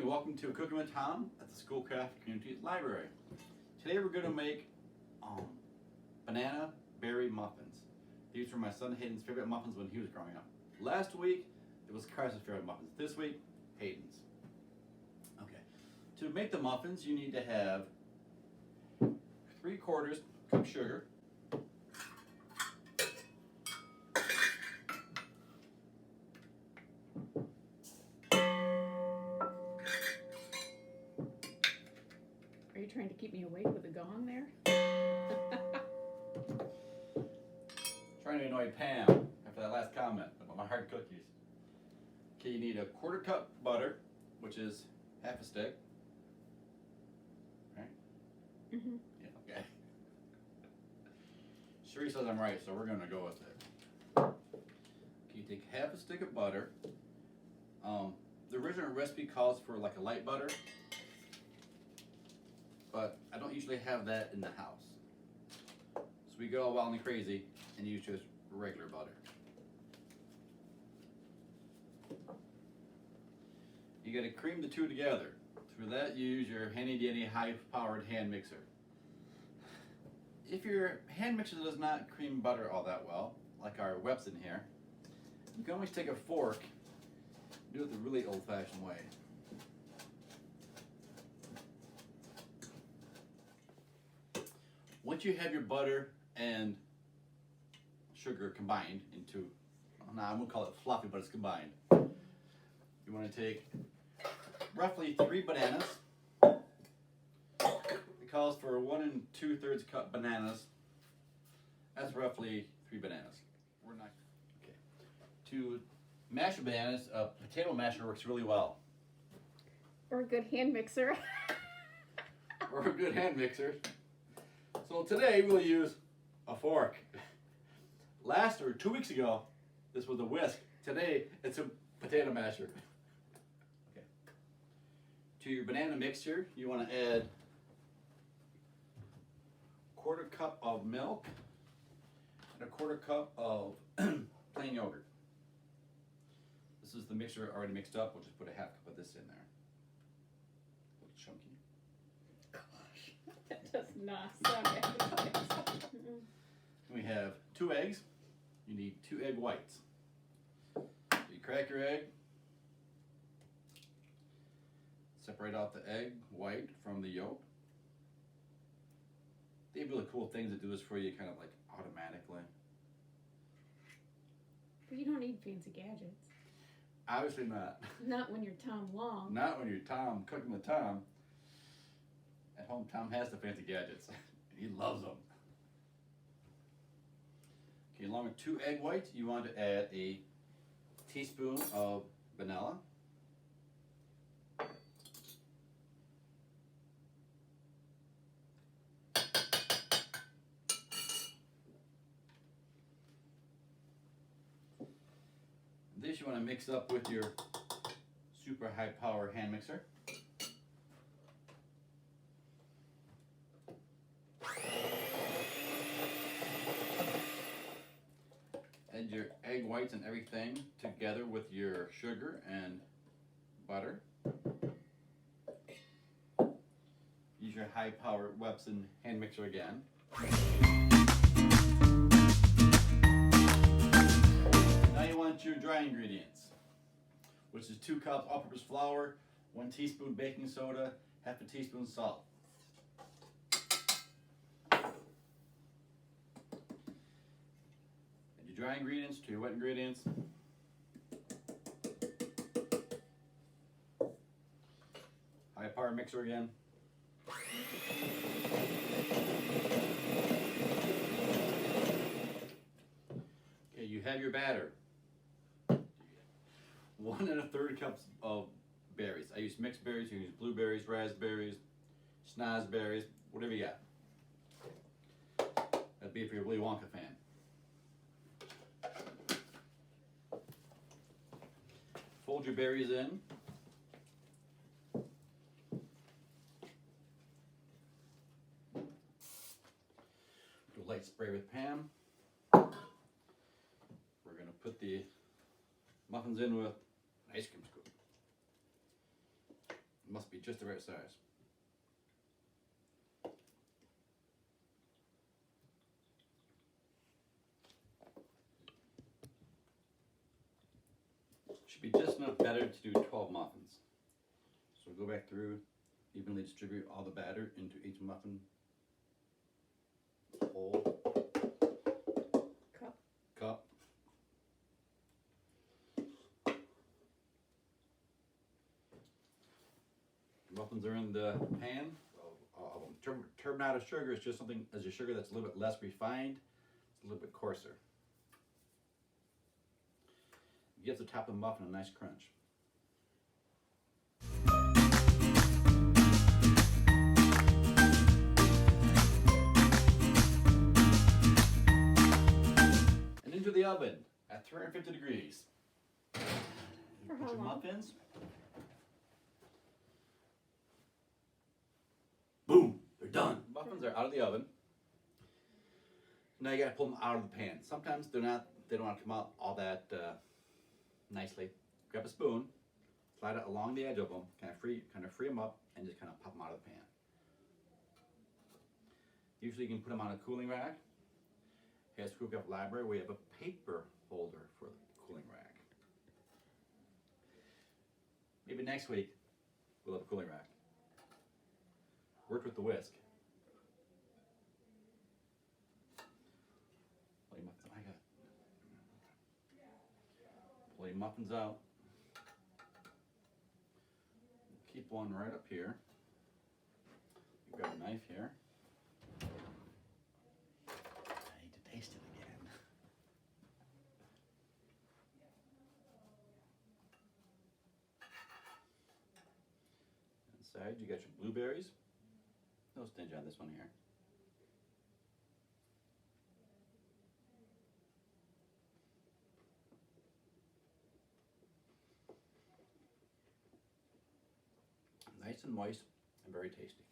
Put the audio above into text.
and welcome to Cooking with Tom at the Schoolcraft Community Library. Today we're going to make banana berry muffins. These were my son Hayden's favorite muffins when he was growing up. Last week it was Carson's favorite muffins. This week, Hayden's. Okay, to make the muffins you need to have 3/4 cup sugar, Are you trying to keep me awake with a gong there? Trying to annoy Pam after that last comment about my hard cookies. Okay, you need 1/4 cup butter, which is half a stick. Right? Mm-hmm. Yeah, okay. Sheree says I'm right, so we're going to go with it. Okay, you take half a stick of butter. The original recipe calls for like a light butter, but I don't usually have that in the house. So we go all wild and crazy and use just regular butter. You got to cream the two together. For that, use your handy dandy high-powered hand mixer. If your hand mixer does not cream butter all that well, like our Webson here, you can always take a fork and do it the really old-fashioned way. Once you have your butter and sugar combined into, now I won't call it fluffy, but it's combined. You want to take roughly 3 bananas. It calls for 1 2/3 cup bananas. That's roughly 3 bananas. We're not okay. To mash the bananas, a potato masher works really well, Or a good hand mixer. or a good hand mixer. So today we'll use a fork. 2 weeks ago, this was a whisk. Today it's a potato masher. Okay. To your banana mixture, you want to add 1/4 cup of milk and 1/4 cup of plain yogurt. This is the mixture already mixed up. We'll just put a half cup of this in there. A little chunky. That does not sound appetizing. We have 2 eggs. You need 2 egg whites. So you crack your egg, separate out the egg white from the yolk. They have really cool things that do this for you kind of like automatically. But you don't need fancy gadgets. Obviously not. Not when you're Tom Long. Not when you're Tom, cooking with Tom. At home, Tom has the fancy gadgets. He loves them. Okay, along with 2 egg whites, you want to add a teaspoon of vanilla. This you want to mix up with your super high power hand mixer. Add your egg whites and everything together with your sugar and butter. Use your high power Webson hand mixer again. Now you want your dry ingredients, which is 2 cups all-purpose flour, 1 teaspoon baking soda, half a teaspoon salt. Dry ingredients to your wet ingredients. High power mixer again. Okay, you have your batter. 1 1/3 cups of berries. I use mixed berries. You can use blueberries, raspberries, schnozberries, whatever you got. That'd be if you're a Willy Wonka fan. Fold your berries in. Do a light spray with Pam. We're going to put the muffins in with an ice cream scoop. It must be just the right size. Should be just enough batter to do 12 muffins. So go back through, evenly distribute all the batter into each muffin hole, cup. Muffins are in the pan. Turbinado sugar is just something as a sugar that's a little bit less refined. It's a little bit coarser. It gives the top of the muffin a nice crunch. And into the oven at 350 degrees. For Put how your long? muffins. Boom! They're done. Muffins are out of the oven. Now you gotta pull them out of the pan. Sometimes they don't want to come out all that nicely. Grab a spoon, slide it along the edge of them, kind of free them up, and just kind of pop them out of the pan. Usually you can put them on a cooling rack. Here at School Craft Library, we have a paper holder for the cooling rack. Maybe next week we'll have a cooling rack. Worked with the whisk. Pull your muffins out. Keep one right up here. You grab a knife here. I need to taste it again. Inside you got your blueberries. No stinge on this one here. Nice and moist and very tasty.